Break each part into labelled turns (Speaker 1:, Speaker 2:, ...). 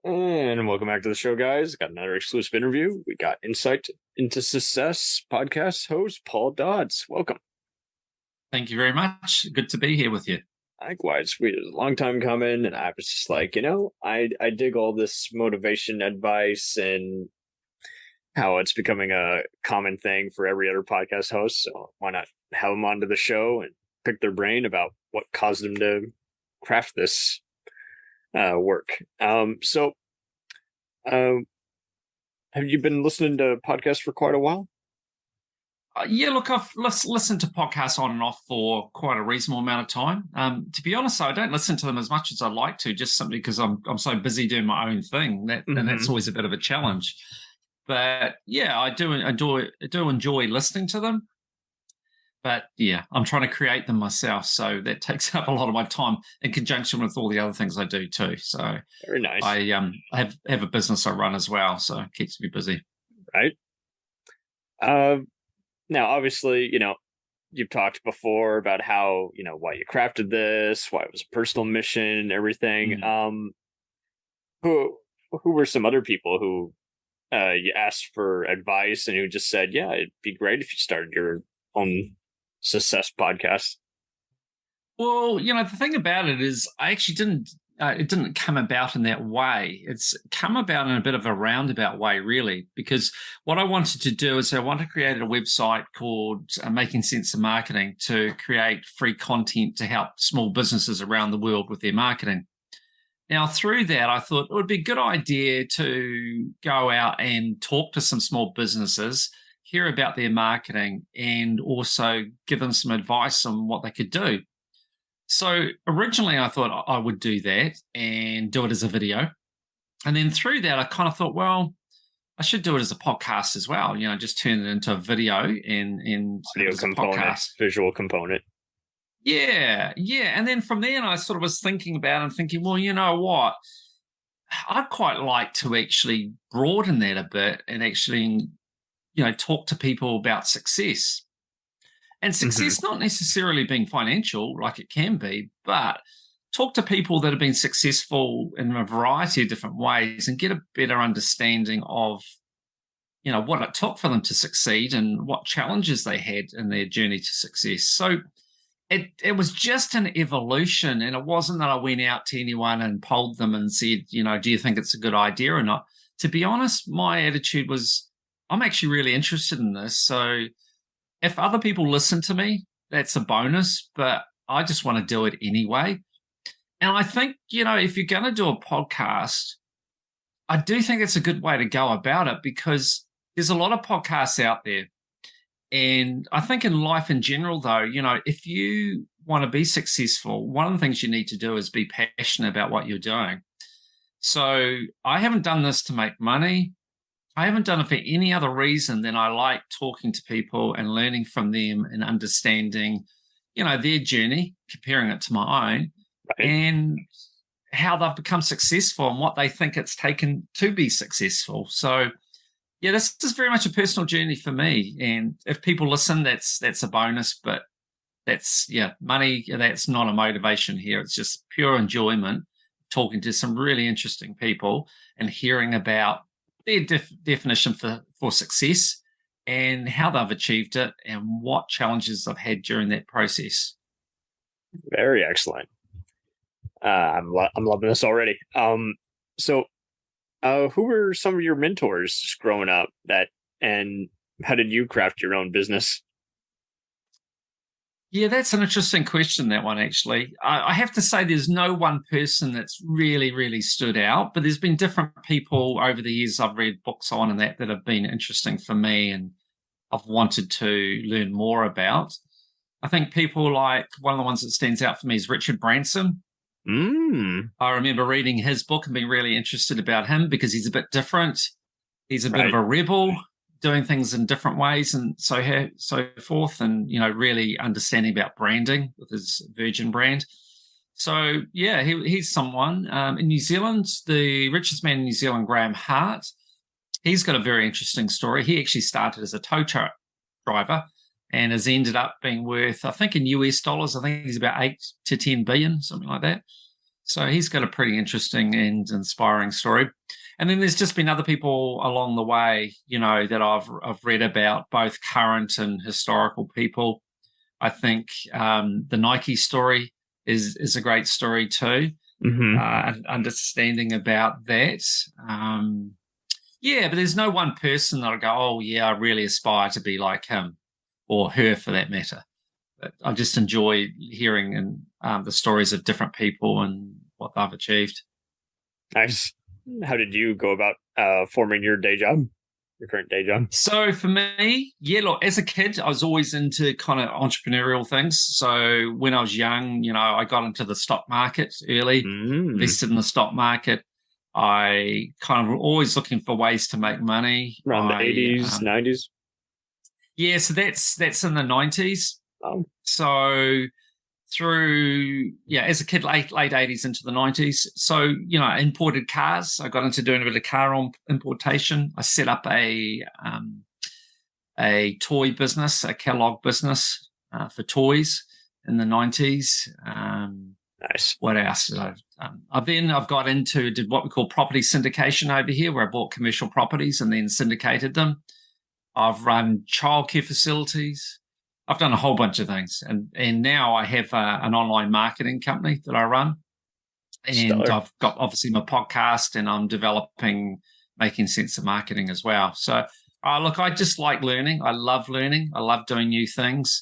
Speaker 1: And welcome back to the show, guys. Got another exclusive interview. We got Insight into Success podcast host Paul Dodds. Welcome.
Speaker 2: Thank you very much. Good to be here with you.
Speaker 1: Likewise, it was a long time coming, and I was just like, I dig all this motivation advice and how it's becoming a common thing for every other podcast host. So why not have them onto the show and pick their brain about what caused them to craft this work? Uh, have you been listening to podcasts for quite a while?
Speaker 2: Yeah, look, I've listened to podcasts on and off for quite a reasonable amount of time. To be honest, I don't listen to them as much as I'd like to, just simply because I'm so busy doing my own thing. And that's always a bit of a challenge. But yeah, I do enjoy listening to them. But yeah, I'm trying to create them myself, so that takes up a lot of my time in conjunction with all the other things I do too. So
Speaker 1: very nice.
Speaker 2: I have a business I run as well, so it keeps me busy.
Speaker 1: Right. Now, obviously, you've talked before about how, why you crafted this, why it was a personal mission, everything. Who were some other people who you asked for advice and who just said, yeah, it'd be great if you started your own success podcast?
Speaker 2: Well, the thing about it is I actually it didn't come about in that way. It's come about in a bit of a roundabout way, really, because what I wanted to do is I wanted to create a website called Making Sense of Marketing to create free content to help small businesses around the world with their marketing. Now, through that, I thought it would be a good idea to go out and talk to some small businesses, hear about their marketing, and also give them some advice on what they could do. So originally I thought I would do that and do it as a video. And then through that, I kind of thought, well, I should do it as a podcast as well. Just turn it into a video and
Speaker 1: video component, podcast. Visual component.
Speaker 2: Yeah. And then from there, I sort of was thinking about it and thinking, well, you know what? I'd quite like to actually broaden that a bit and actually, talk to people about success. And success not necessarily being financial like it can be, but talk to people that have been successful in a variety of different ways and get a better understanding of, what it took for them to succeed and what challenges they had in their journey to success. So it was just an evolution, and it wasn't that I went out to anyone and polled them and said, do you think it's a good idea or not? To be honest, my attitude was, I'm actually really interested in this. So if other people listen to me, that's a bonus, but I just want to do it anyway. And I think, if you're going to do a podcast, I do think it's a good way to go about it because there's a lot of podcasts out there. And I think in life in general, though, if you want to be successful, one of the things you need to do is be passionate about what you're doing. So I haven't done this to make money. I haven't done it for any other reason than I like talking to people and learning from them and understanding, their journey, comparing it to my own, right, and how they've become successful and what they think it's taken to be successful. So, yeah, this is very much a personal journey for me. And if people listen, that's a bonus. But money, that's not a motivation here. It's just pure enjoyment, talking to some really interesting people and hearing about their definition for success and how they've achieved it and what challenges they've had during that process.
Speaker 1: Very excellent. I'm loving this already. So who were some of your mentors just growing up and how did you craft your own business?
Speaker 2: Yeah, that's an interesting question, that one, actually. I have to say there's no one person that's really, really stood out, but there's been different people over the years I've read books on and that have been interesting for me and I've wanted to learn more about. I think people like, one of the ones that stands out for me is Richard Branson. I remember reading his book and being really interested about him because he's a bit different. He's a bit of a rebel, doing things in different ways and so forth, and really understanding about branding with his Virgin brand. So yeah, he's someone. In New Zealand, the richest man in New Zealand, Graham Hart, he's got a very interesting story. He actually started as a tow truck driver and has ended up being worth, I think in US dollars, I think he's about 8 to 10 billion, something like that. So he's got a pretty interesting and inspiring story. And then there's just been other people along the way, that I've read about, both current and historical people. I think the Nike story is a great story too.
Speaker 1: Mm-hmm.
Speaker 2: Understanding about that. But there's no one person that I go, oh yeah, I really aspire to be like him or her for that matter. But I just enjoy hearing the stories of different people and what they've achieved.
Speaker 1: Nice. How did you go about forming your day job, your current day job?
Speaker 2: So for me, look, as a kid, I was always into kind of entrepreneurial things. So when I was young, I got into the stock market early, invested in the stock market. I kind of always looking for ways to make money.
Speaker 1: Around the 80s, 90s?
Speaker 2: Yeah, so that's in the 90s.
Speaker 1: Oh.
Speaker 2: So through, as a kid, late 80s into the 90s. So, imported cars. I got into doing a bit of car importation. I set up a toy business, a catalog business for toys in the 90s.
Speaker 1: Nice.
Speaker 2: What else did I've got into, did what we call property syndication over here, where I bought commercial properties and then syndicated them. I've run childcare facilities. I've done a whole bunch of things, and now I have an online marketing company that I run, and Stellar. I've got obviously my podcast, and I'm developing Making Sense of Marketing as well. So, look, I just like learning. I love learning. I love doing new things.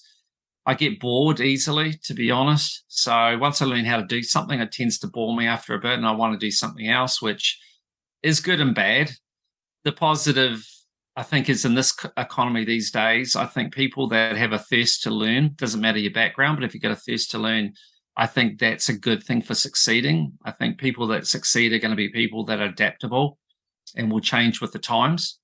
Speaker 2: I get bored easily, to be honest. So once I learn how to do something, it tends to bore me after a bit, and I want to do something else, which is good and bad. The positive, I think, is in this economy these days, I think people that have a thirst to learn, doesn't matter your background, but if you've got a thirst to learn, I think that's a good thing for succeeding. I think people that succeed are going to be people that are adaptable and will change with the times.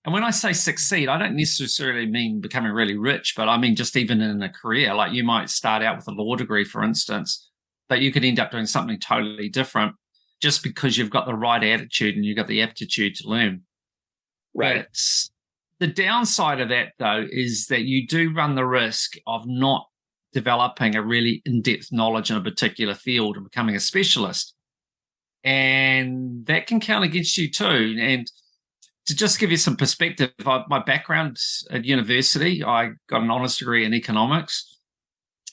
Speaker 2: And when I say succeed, I don't necessarily mean becoming really rich, but I mean just even in a career. Like you might start out with a law degree, for instance, but you could end up doing something totally different just because you've got the right attitude and you've got the aptitude to learn.
Speaker 1: Right.
Speaker 2: But the downside of that, though, is that you do run the risk of not developing a really in-depth knowledge in a particular field and becoming a specialist. And that can count against you too. And to just give you some perspective, my background at university, I got an honours degree in economics.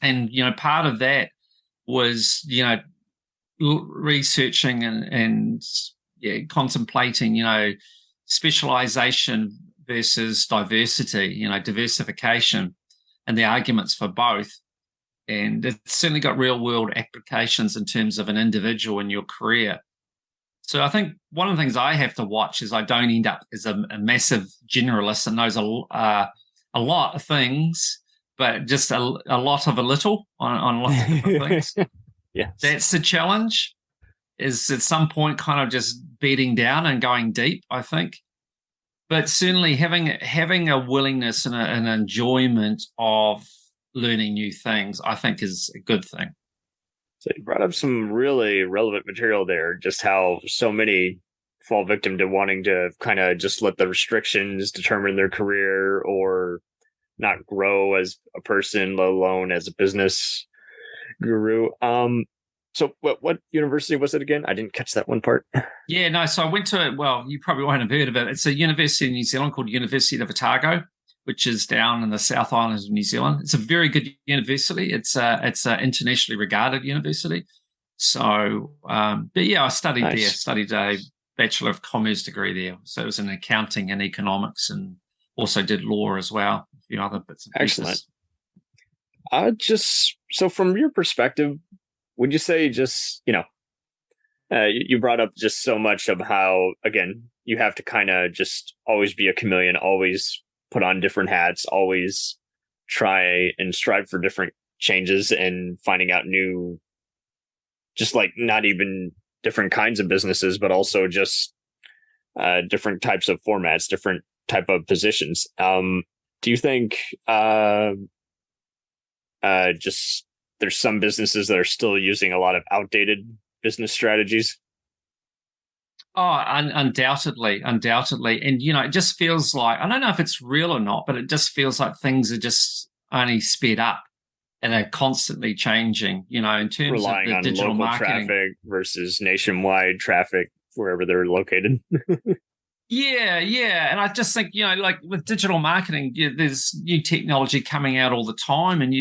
Speaker 2: And, part of that was, researching and contemplating, specialization versus diversity, diversification and the arguments for both. And it's certainly got real world applications in terms of an individual in your career. So I think one of the things I have to watch is I don't end up as a massive generalist that knows a lot of things, but just a lot of a little on lots of different things.
Speaker 1: Yes.
Speaker 2: That's the challenge, is at some point kind of just beating down and going deep, I think. But certainly having a willingness and an enjoyment of learning new things, I think is a good thing.
Speaker 1: So you brought up some really relevant material there, just how so many fall victim to wanting to kind of just let the restrictions determine their career or not grow as a person, let alone as a business guru. So what university was it again? I didn't catch that one part.
Speaker 2: Yeah, no. So I went to, well, you probably won't have heard of it. It's a university in New Zealand called University of Otago, which is down in the South Island of New Zealand. It's a very good university. It's an internationally regarded university. So, but yeah, I studied there. Studied a Bachelor of Commerce degree there. So it was in accounting and economics, and also did law as well. A few other bits and pieces.
Speaker 1: Excellent. So from your perspective, would you say just, you brought up just so much of how, again, you have to kind of just always be a chameleon, always put on different hats, always try and strive for different changes and finding out new, just like not even different kinds of businesses, but also just different types of formats, different type of positions. Do you think just there's some businesses that are still using a lot of outdated business strategies?
Speaker 2: Oh, undoubtedly. And, it just feels like, I don't know if it's real or not, but it just feels like things are just only sped up. and they're constantly changing, in terms
Speaker 1: relying
Speaker 2: of the
Speaker 1: on
Speaker 2: digital
Speaker 1: local
Speaker 2: marketing.
Speaker 1: traffic versus nationwide traffic wherever they're located.
Speaker 2: Yeah. And I just think, like with digital marketing, there's new technology coming out all the time. And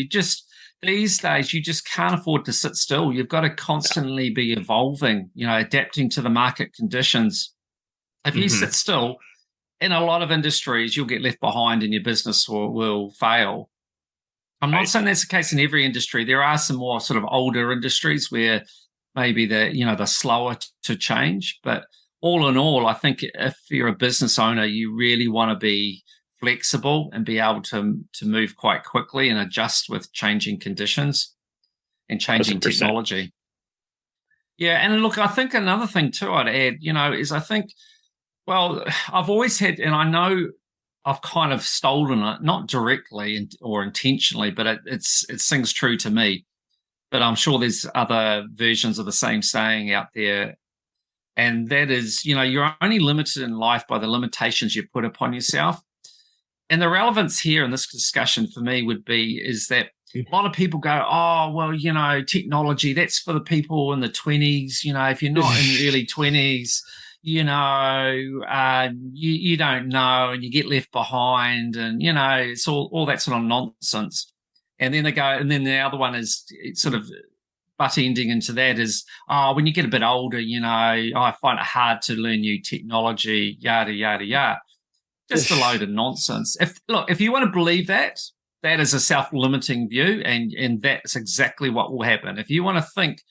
Speaker 2: these days, you just can't afford to sit still. You've got to constantly be evolving, adapting to the market conditions. If you sit still, in a lot of industries, you'll get left behind and your business will fail. I'm not saying that's the case in every industry. There are some more sort of older industries where maybe they're slower to change. But all in all, I think if you're a business owner, you really want to be flexible and be able to move quite quickly and adjust with changing conditions and changing
Speaker 1: 100%.
Speaker 2: technology. Yeah, and look, I think another thing too I'd add, is I think, well, I've always had, and I know I've kind of stolen it, not directly or intentionally, but it sings true to me. But I'm sure there's other versions of the same saying out there. And that is, you're only limited in life by the limitations you put upon yourself. And the relevance here in this discussion for me is that a lot of people go, oh, well, technology, that's for the people in the 20s. If you're not in the early 20s, you don't know and you get left behind, and, it's all that sort of nonsense. And then they go, and then the other one is sort of butt ending into that is, when you get a bit older, I find it hard to learn new technology, yada, yada, yada. Just a load of nonsense. If you want to believe that is a self-limiting view, and that's exactly what will happen. If you want to think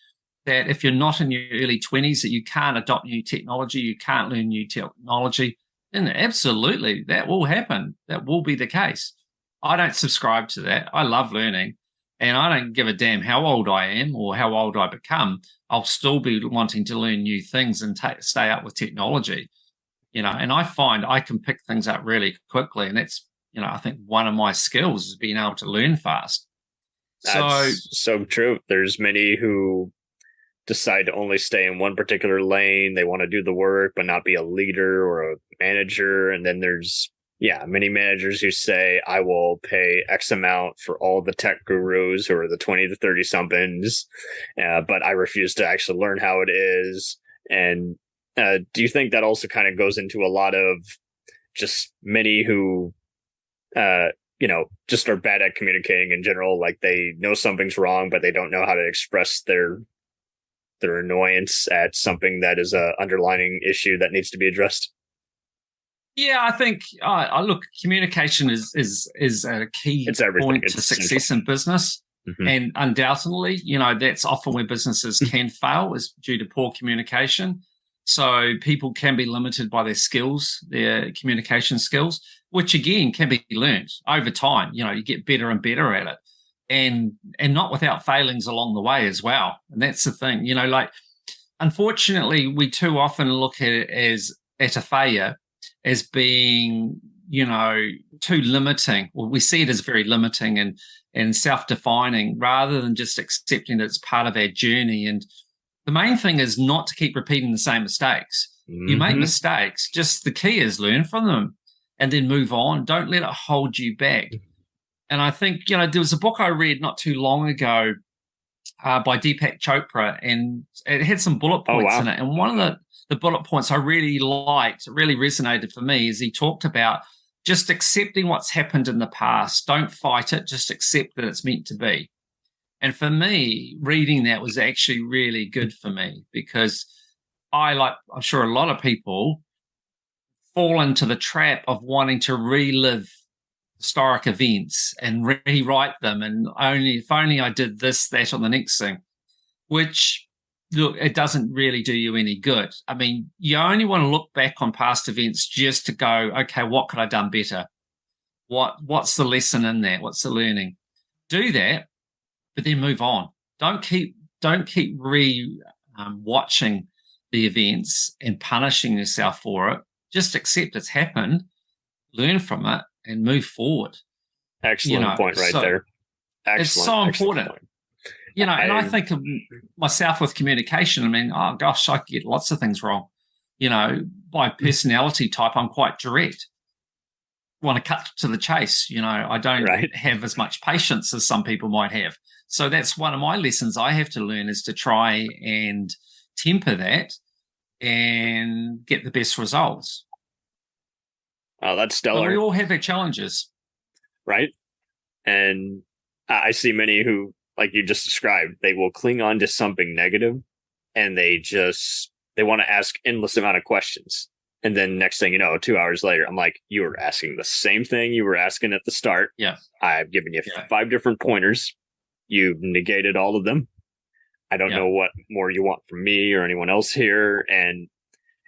Speaker 2: that if you're not in your early 20s that you can't adopt new technology, you can't learn new technology, then absolutely that will happen. That will be the case. I don't subscribe to that. I love learning, and I don't give a damn how old I am or how old I become. I'll still be wanting to learn new things and stay up with technology, and I find I can pick things up really quickly. And that's, I think one of my skills is being able to learn fast.
Speaker 1: That's so true. There's many who decide to only stay in one particular lane. They want to do the work, but not be a leader or a manager. And then there's, many managers who say, I will pay X amount for all the tech gurus who are the 20 to 30 somethings, but I refuse to actually learn how it is. And do you think that also kind of goes into a lot of just many who, just are bad at communicating in general? Like they know something's wrong, but they don't know how to express their annoyance at something that is a underlying issue that needs to be addressed.
Speaker 2: Yeah, I think look, communication is a key point to success in business. Mm-hmm. And undoubtedly, that's often where businesses can fail is due to poor communication. So people can be limited by their skills, their communication skills, which again can be learned over time. You get better and better at it. And not without failings along the way as well. And that's the thing, unfortunately, we too often look at it as a failure as being, too limiting. Well, we see it as very limiting and self-defining rather than just accepting that it's part of our journey. And the main thing is not to keep repeating the same mistakes. Mm-hmm. You make mistakes, just the key is learn from them and then move on. Don't let it hold you back. And I think, there was a book I read not too long ago by Deepak Chopra, and it had some bullet points in it. And one of the bullet points I really liked, it really resonated for me, is he talked about just accepting what's happened in the past. Don't fight it, just accept that it's meant to be. And for me, reading that was actually really good for me because I'm sure a lot of people fall into the trap of wanting to relive historic events and rewrite them, and if only I did this, that, or the next thing, which, look, it doesn't really do you any good. I mean, you only want to look back on past events just to go, okay, what could I have done better? What's the lesson in that? What's the learning? Do that, but then move on. Don't keep watching the events and punishing yourself for it. Just accept it's happened, learn from it, and move forward.
Speaker 1: Excellent point right there. Excellent,
Speaker 2: it's so important. And I think of myself with communication. I mean, oh gosh, I get lots of things wrong. By personality type, I'm quite direct. want to cut to the chase. I don't have as much patience as some people might have. So that's one of my lessons I have to learn, is to try and temper that and get the best results.
Speaker 1: Oh, that's stellar.
Speaker 2: But we all have our challenges.
Speaker 1: Right. And I see many who, like you just described, they will cling on to something negative, and they want to ask endless amount of questions. And then next thing you know, 2 hours later, I'm like, you were asking the same thing you were asking at the start.
Speaker 2: Yeah.
Speaker 1: I've given you 5 different pointers. You've negated all of them. I don't know what more you want from me or anyone else here. And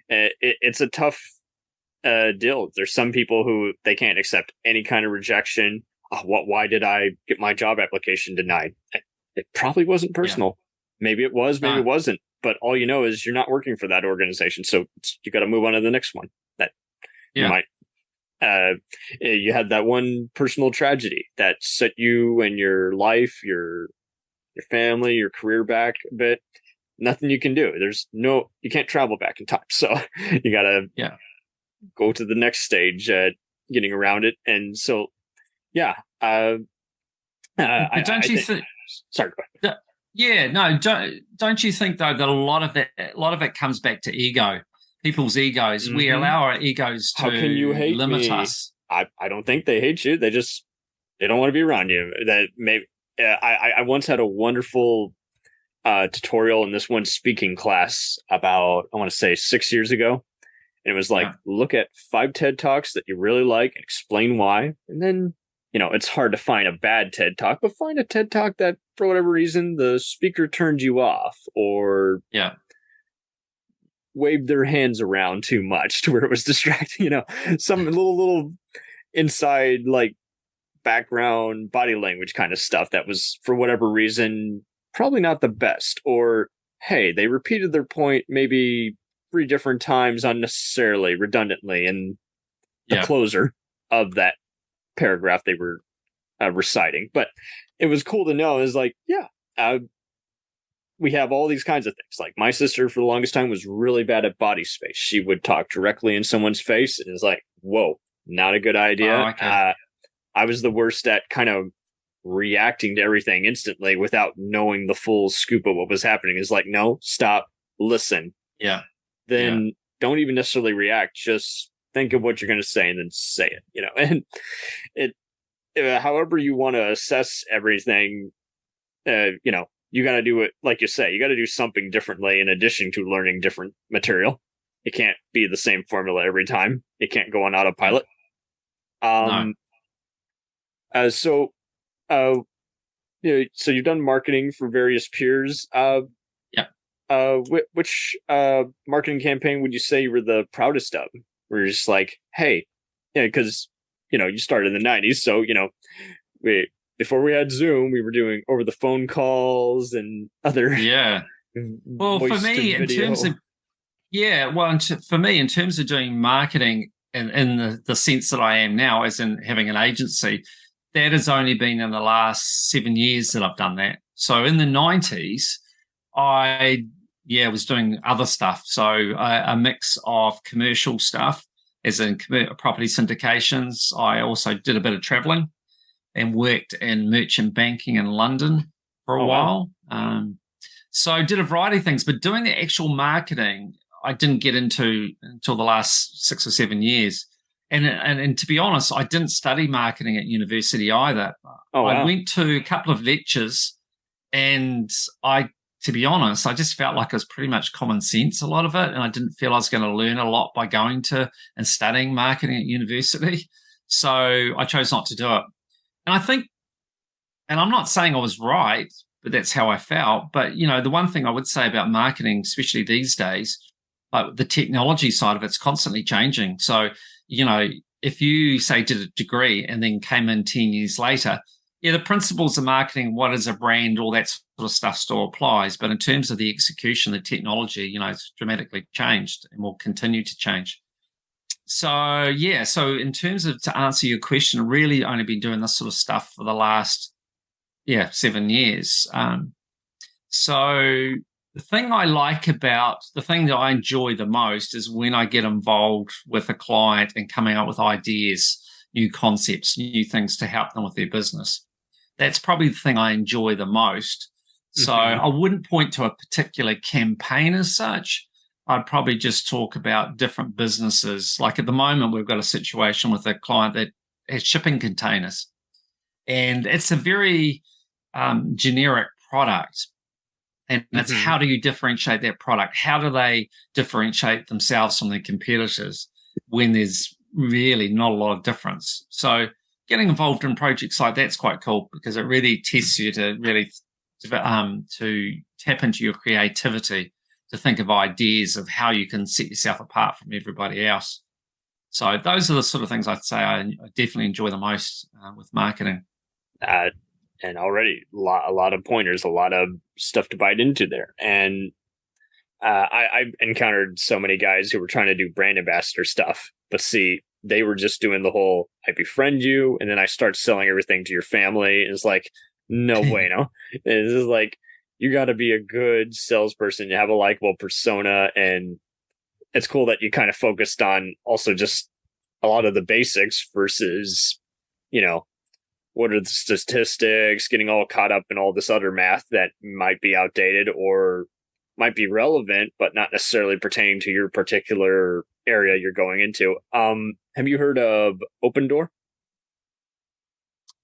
Speaker 1: it's a tough deal. There's some people who they can't accept any kind of rejection. Why did I get my job application denied? It probably wasn't personal. Maybe it was, maybe it wasn't. But all you know is you're not working for that organization, so you got to move on to the next one. That you might. You had that one personal tragedy that set you and your life, your family, your career back a bit. Nothing you can do. You can't travel back in time, so you got to go to the next stage, getting around it. And so, don't
Speaker 2: you think?
Speaker 1: Sorry, go ahead.
Speaker 2: Yeah, no, don't you think though that a lot of it comes back to ego, people's egos. We allow our egos to limit us.
Speaker 1: I don't think they hate you. They don't want to be around you. That maybe I once had a wonderful tutorial in this one speaking class about, I want to say 6 years ago. And it was like, look at 5 TED Talks that you really like and explain why. And then, it's hard to find a bad TED Talk, but find a TED Talk that, for whatever reason, the speaker turned you off or waved their hands around too much to where it was distracting, some little inside, like, background body language kind of stuff that was, for whatever reason, probably not the best. Or, hey, they repeated their point maybe 3 different times unnecessarily, redundantly, in the closer of that paragraph they were reciting. But it was cool to know, is like, we have all these kinds of things. Like, my sister for the longest time was really bad at body space. She would talk directly in someone's face, and it's like, whoa, not a good idea.
Speaker 2: Oh, okay.
Speaker 1: I was the worst at kind of reacting to everything instantly without knowing the full scoop of what was happening. Is like, no, stop, listen. Then don't even necessarily react. Just think of what you're going to say and then say it, and however you want to assess everything, you got to do it. Like you say, you got to do something differently in addition to learning different material. It can't be the same formula every time. It can't go on autopilot.
Speaker 2: No.
Speaker 1: So you've done marketing for various peers. Which marketing campaign would you say you were the proudest of? Where you're just like, hey, because you started in the 90s, so before we had Zoom, we were doing over the phone calls and other
Speaker 2: Well, for me, in terms of in terms of doing marketing in the sense that I am now, as in having an agency, that has only been in the last 7 years that I've done that. So in the 90s, I was doing other stuff. So a mix of commercial stuff, as in property syndications. I also did a bit of traveling and worked in merchant banking in London for a while. So I did a variety of things, but doing the actual marketing, I didn't get into until the last 6 or 7 years. And to be honest, I didn't study marketing at university either. I went to a couple of lectures, and to be honest, I just felt like it was pretty much common sense, a lot of it, and I didn't feel I was going to learn a lot by going to and studying marketing at university. So I chose not to do it. And I think, and I'm not saying I was right, but that's how I felt. But, the one thing I would say about marketing, especially these days, like the technology side of it's constantly changing. So, if you say did a degree and then came in 10 years later, the principles of marketing, what is a brand, all that sort of stuff still applies. But in terms of the execution, the technology, it's dramatically changed and will continue to change. So, so in terms of, to answer your question, I've really only been doing this sort of stuff for the last, 7 years. So the thing that I enjoy the most is when I get involved with a client and coming up with ideas. new concepts, new things to help them with their business. That's probably the thing I enjoy the most. So I wouldn't point to a particular campaign as such. I'd probably just talk about different businesses. Like at the moment, we've got a situation with a client that has shipping containers. And it's a very generic product. And it's how do you differentiate that product? How do they differentiate themselves from their competitors when there's really not a lot of difference? So getting involved in projects like that's quite cool because it really tests you to really to tap into your creativity, to think of ideas of how you can set yourself apart from everybody else. So those are the sort of things I'd say I definitely enjoy the most with marketing.
Speaker 1: And already a lot of pointers, a lot of stuff to bite into there. And I've encountered so many guys who were trying to do brand ambassador stuff, but see, they were just doing the whole, I befriend you, and then I start selling everything to your family. And it's like, no bueno. This is like, you got to be a good salesperson. You have a likable persona. And it's cool that you kind of focused on also just a lot of the basics versus, what are the statistics, getting all caught up in all this other math that might be outdated or might be relevant, but not necessarily pertaining to your particular area you're going into. Have you heard of Open Door?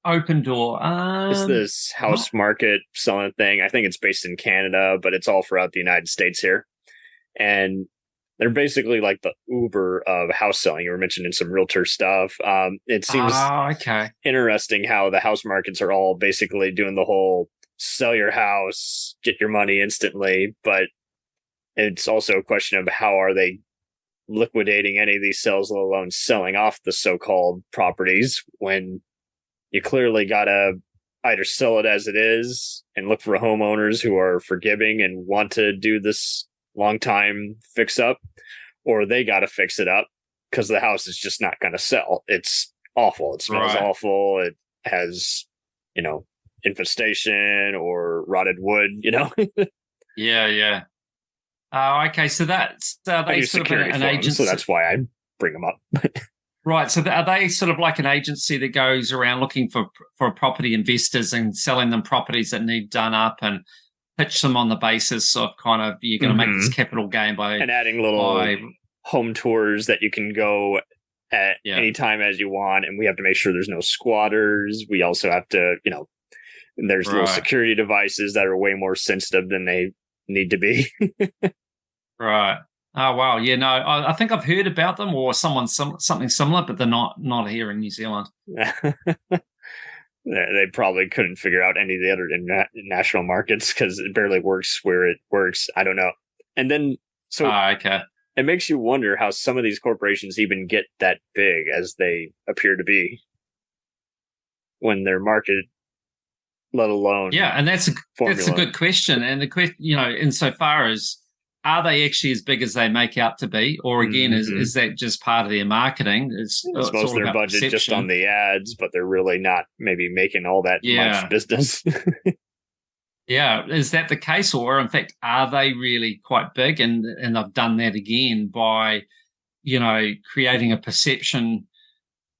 Speaker 2: Open Door.
Speaker 1: It's this house market selling thing. I think it's based in Canada, but it's all throughout the United States here. And they're basically like the Uber of house selling. You were mentioning some realtor stuff. It seems interesting how the house markets are all basically doing the whole sell your house, get your money instantly. But it's also a question of how are they liquidating any of these sales, let alone selling off the so-called properties, when you clearly got to either sell it as it is and look for homeowners who are forgiving and want to do this long time fix up, or they got to fix it up because the house is just not going to sell. It's awful. It smells awful. It has, infestation or rotted wood,
Speaker 2: Yeah. Oh, okay. So that's they sort of an agency.
Speaker 1: So that's why I bring them up.
Speaker 2: Right. So are they sort of like an agency that goes around looking for property investors and selling them properties that need done up and pitch them on the basis of kind of you're going to make this capital gain by
Speaker 1: and adding little home tours that you can go at any time as you want, and we have to make sure there's no squatters. We also have to, there's little security devices that are way more sensitive than they need to be.
Speaker 2: Right. Oh wow. Yeah. No, I think I've heard about them or something similar, but they're not here in New Zealand.
Speaker 1: They probably couldn't figure out any of the other national markets because it barely works where it works. I don't know. And then, it makes you wonder how some of these corporations even get that big as they appear to be when they're marketed, let alone.
Speaker 2: Yeah. And that's a good question. And the question, insofar as, are they actually as big as they make out to be? Or again, is that just part of their marketing? It's
Speaker 1: most of their budget perception. Just on the ads, but they're really not maybe making all that much business.
Speaker 2: Yeah. Is that the case? Or in fact, are they really quite big? And they've done that again by, creating a perception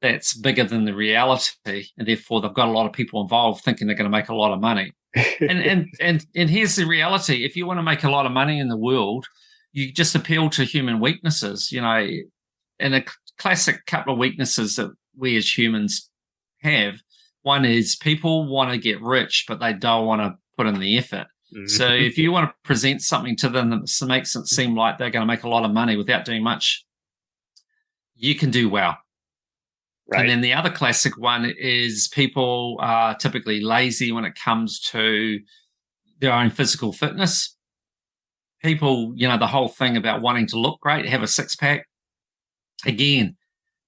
Speaker 2: that's bigger than the reality. And therefore they've got a lot of people involved thinking they're going to make a lot of money. and here's the reality. If you want to make a lot of money in the world, you just appeal to human weaknesses, and a classic couple of weaknesses that we as humans have. One is people want to get rich, but they don't want to put in the effort. So if you want to present something to them that makes it seem like they're going to make a lot of money without doing much, you can do well. Right. And then the other classic one is people are typically lazy when it comes to their own physical fitness. People, the whole thing about wanting to look great, have a six-pack. Again,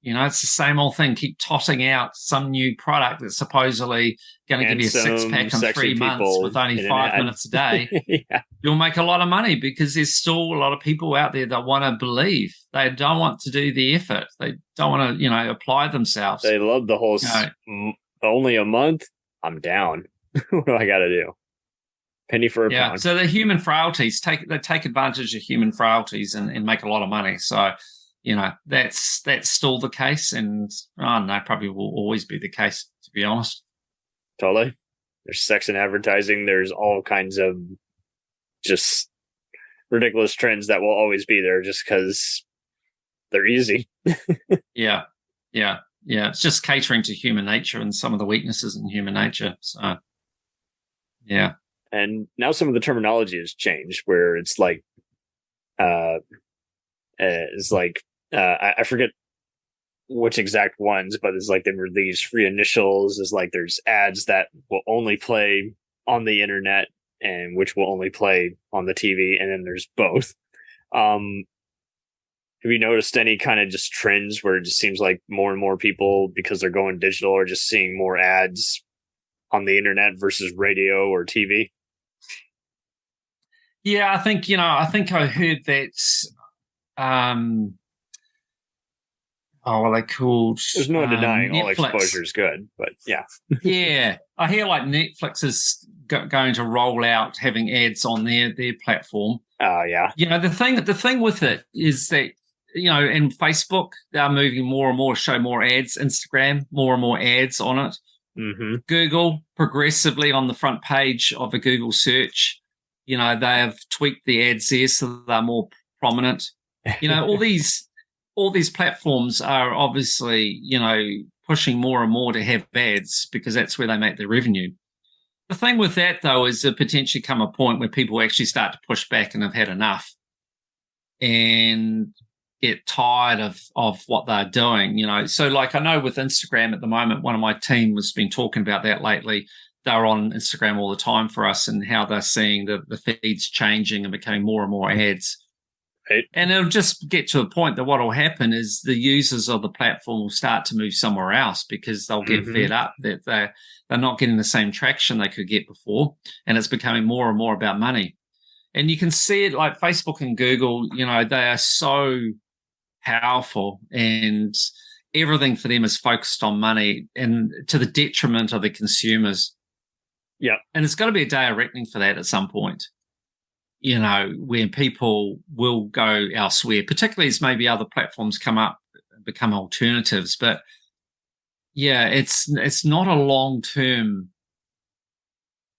Speaker 2: it's the same old thing. Keep tossing out some new product that's supposedly going to give you a six-pack in 3 months with only 5 minutes a day. You'll make a lot of money because there's still a lot of people out there that want to believe. They don't want to do the effort. They don't want to, apply themselves.
Speaker 1: They love the whole only a month. I'm down. What do I got to do? Penny for a pound.
Speaker 2: So the human frailties, they take advantage of human frailties and make a lot of money. So That's still the case, and no, probably will always be the case, to be honest.
Speaker 1: Totally. There's sex in advertising. There's all kinds of just ridiculous trends that will always be there just because they're easy.
Speaker 2: Yeah. It's just catering to human nature and some of the weaknesses in human nature. So, yeah.
Speaker 1: And now some of the terminology has changed where it's like, I forget which exact ones, but it's like there were these free initials. Is like there's ads that will only play on the internet and which will only play on the TV, and then there's both. Have you noticed any kind of just trends where it just seems like more and more people, because they're going digital, are just seeing more ads on the internet versus radio or TV?
Speaker 2: Yeah, I think I heard that. They called.
Speaker 1: There's no denying
Speaker 2: Netflix.
Speaker 1: All exposure is good, but yeah.
Speaker 2: Yeah, I hear like Netflix is going to roll out having ads on their platform.
Speaker 1: Oh yeah.
Speaker 2: The thing with it is that and Facebook, they're moving more and more to show more ads. Instagram, more and more ads on it.
Speaker 1: Mm-hmm.
Speaker 2: Google, progressively on the front page of a Google search, they have tweaked the ads there so they're more prominent. All these platforms are obviously, pushing more and more to have ads because that's where they make their revenue. The thing with that, though, is there potentially come a point where people actually start to push back and have had enough and get tired of what they're doing, So like I know with Instagram at the moment, one of my team has been talking about that lately. They're on Instagram all the time for us and how they're seeing the feeds changing and becoming more and more ads.
Speaker 1: Right.
Speaker 2: And it'll just get to a point that what will happen is the users of the platform will start to move somewhere else because they'll get fed up that they're not getting the same traction they could get before. And it's becoming more and more about money. And you can see it like Facebook and Google, they are so powerful and everything for them is focused on money and to the detriment of the consumers.
Speaker 1: Yeah.
Speaker 2: And it's got to be a day of reckoning for that at some point. When people will go elsewhere, particularly as maybe other platforms come up, become alternatives. But yeah, it's not a long-term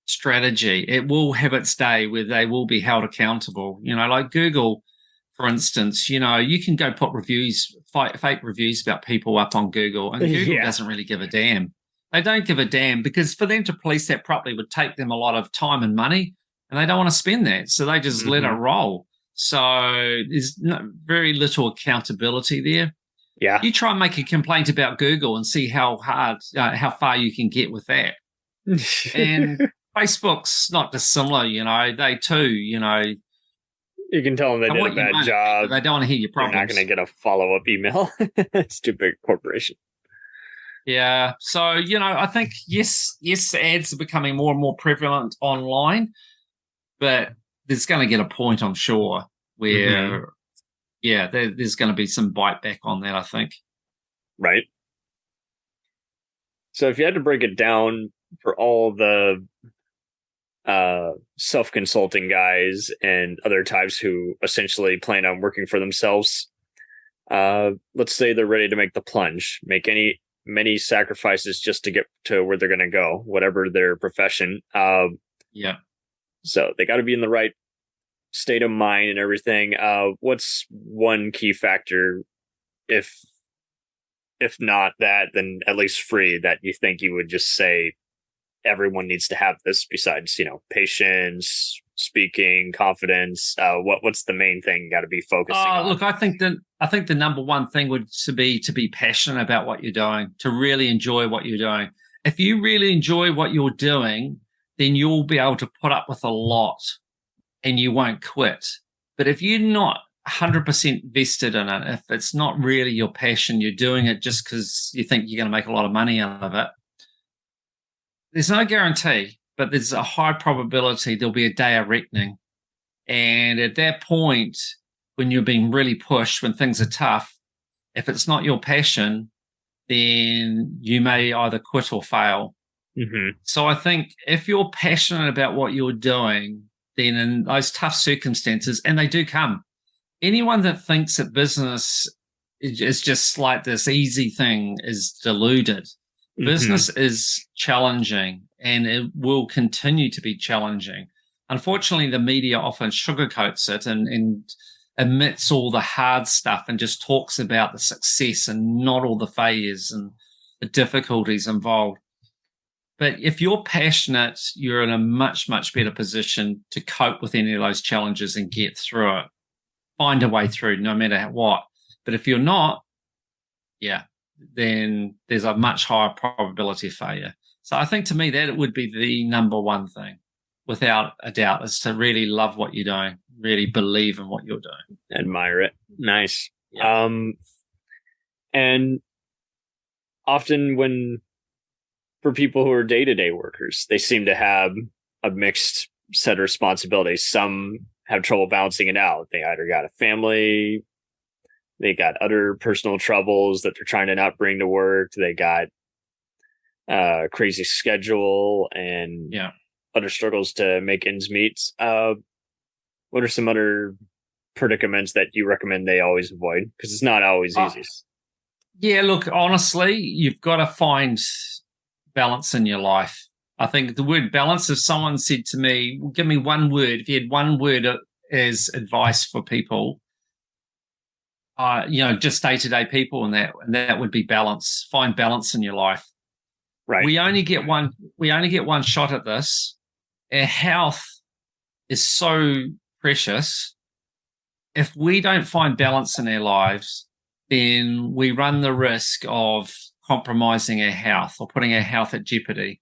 Speaker 2: strategy. It will have its day where they will be held accountable. Like Google, for instance, you can go put fake reviews about people up on Google, and Google doesn't really give a damn. They don't give a damn because for them to police that properly would take them a lot of time and money. And they don't want to spend that, so they just let it roll. So there's very little accountability there.
Speaker 1: Yeah,
Speaker 2: you try and make a complaint about Google and see how far you can get with that. And Facebook's not dissimilar, They too,
Speaker 1: you can tell them they did a bad job.
Speaker 2: They don't want to hear your problems.
Speaker 1: You're not going to get a follow-up email. It's too big a corporation.
Speaker 2: Yeah, so I think yes, ads are becoming more and more prevalent online. But there's going to get a point, I'm sure, where, there's going to be some bite back on that, I think.
Speaker 1: Right. So if you had to break it down for all the self-consulting guys and other types who essentially plan on working for themselves, let's say they're ready to make the plunge, make many sacrifices just to get to where they're going to go, whatever their profession. So they got to be in the right state of mind and everything. What's one key factor, if not that, then at least free, that you think you would just say everyone needs to have this besides, patience, speaking, confidence? What's the main thing you got to be focusing on?
Speaker 2: Look, I think the number one thing would be to be passionate about what you're doing, to really enjoy what you're doing. If you really enjoy what you're doing, then you'll be able to put up with a lot and you won't quit. But if you're not 100% vested in it, if it's not really your passion, you're doing it just because you think you're going to make a lot of money out of it, there's no guarantee, but there's a high probability there'll be a day of reckoning. And at that point, when you're being really pushed, when things are tough, if it's not your passion, then you may either quit or fail.
Speaker 1: Mm-hmm.
Speaker 2: So I think if you're passionate about what you're doing, then in those tough circumstances, and they do come, anyone that thinks that business it's just like this easy thing is deluded.
Speaker 1: Mhm.
Speaker 2: Business is challenging, and it will continue to be challenging. Unfortunately, the media often sugarcoats it and omits all the hard stuff and just talks about the success and not all the failures and the difficulties involved. But if you're passionate, you're in a much, much better position to cope with any of those challenges and get through it. Find a way through no matter what. But if you're not, then there's a much higher probability of failure. So I think to me that it would be the number one thing, without a doubt, is to really love what you're doing, really believe in what you're doing.
Speaker 1: Admire it. Nice.
Speaker 2: Yeah.
Speaker 1: And often for people who are day-to-day workers, they seem to have a mixed set of responsibilities. Some have trouble balancing it out. They either got a family, they got other personal troubles that they're trying to not bring to work. They got a crazy schedule and other struggles to make ends meet. What are some other predicaments that you recommend they always avoid? Because it's not always easy.
Speaker 2: Yeah, look, honestly, you've got to find balance in your life. I think the word balance, if someone said to me, give me one word, if you had one word as advice for people, just day-to-day people, and that would be balance. Find balance in your life.
Speaker 1: Right.
Speaker 2: We only get one shot at this. Our health is so precious. If we don't find balance in our lives, then we run the risk of compromising our health or putting our health at jeopardy.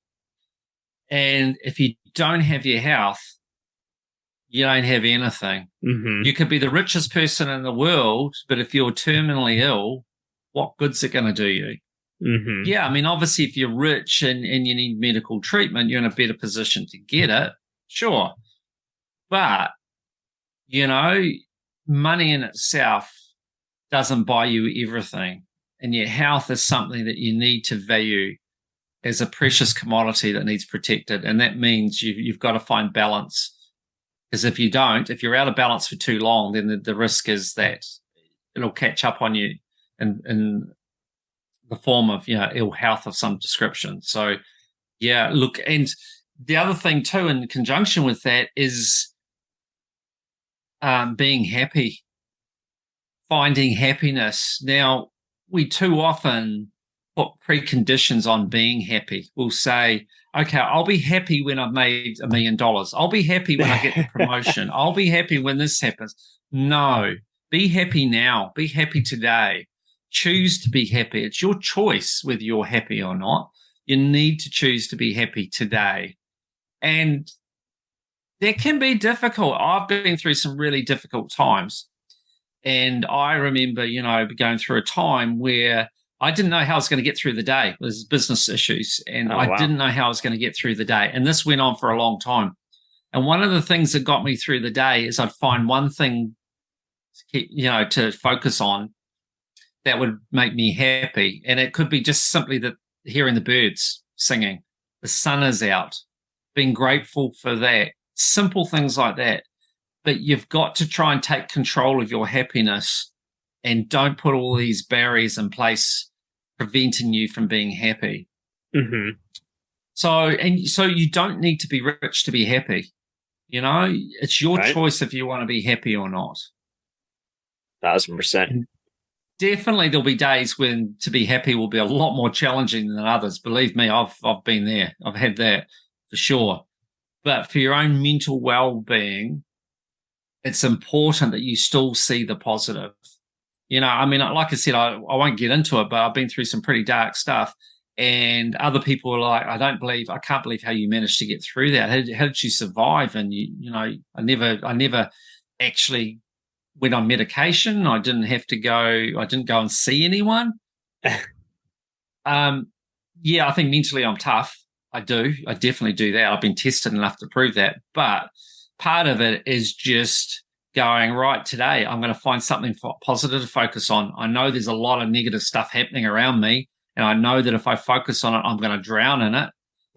Speaker 2: And if you don't have your health, you don't have anything.
Speaker 1: Mm-hmm.
Speaker 2: You could be the richest person in the world, but if you're terminally ill, what good's it going to do you?
Speaker 1: Mm-hmm.
Speaker 2: Yeah, I mean, obviously, if you're rich and you need medical treatment, you're in a better position to get it, sure. But, money in itself doesn't buy you everything. And your health is something that you need to value as a precious commodity that needs protected. And that means you've got to find balance. Because if you don't, if you're out of balance for too long, then the risk is that it'll catch up on you in the form of, ill health of some description. So, look, and the other thing too, in conjunction with that, is being happy, finding happiness. Now, we too often put preconditions on being happy. We'll say, okay, I'll be happy when I've made $1 million. I'll be happy when I get the promotion. I'll be happy when this happens. No, be happy now. Be happy today. Choose to be happy. It's your choice whether you're happy or not. You need to choose to be happy today. And that can be difficult. I've been through some really difficult times. And I remember, going through a time where I didn't know how I was going to get through the day. There's business issues, and I didn't know how I was going to get through the day. And this went on for a long time. And one of the things that got me through the day is I'd find one thing to focus on that would make me happy. And it could be just simply hearing the birds singing, the sun is out, being grateful for that, simple things like that. But you've got to try and take control of your happiness and don't put all these barriers in place preventing you from being happy.
Speaker 1: Mm-hmm.
Speaker 2: So you don't need to be rich to be happy. It's your choice if you want to be happy or not.
Speaker 1: 1,000%.
Speaker 2: Definitely there'll be days when to be happy will be a lot more challenging than others. Believe me, I've been there. I've had that for sure. But for your own mental well-being, it's important that you still see the positive. Like I said, I won't get into it, but I've been through some pretty dark stuff. And other people are like, I can't believe how you managed to get through that. How did you survive? And I never actually went on medication. I didn't go and see anyone. I think mentally I'm tough. I definitely do that. I've been tested enough to prove that. But part of it is just going, right, today I'm going to find something positive to focus on. I know there's a lot of negative stuff happening around me, and I know that if I focus on it, I'm going to drown in it.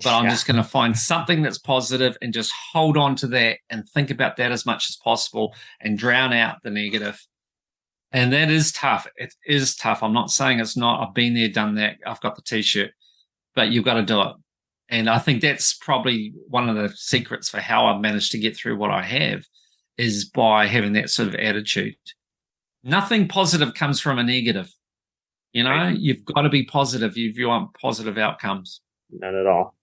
Speaker 2: But I'm just going to find something that's positive and just hold on to that and think about that as much as possible and drown out the negative. And that is tough. It is tough. I'm not saying it's not. I've been there, done that. I've got the T-shirt, but you've got to do it. And I think that's probably one of the secrets for how I've managed to get through what I have, is by having that sort of attitude. Nothing positive comes from a negative. You know, right. You've got to be positive if you want positive outcomes.
Speaker 1: Not at all.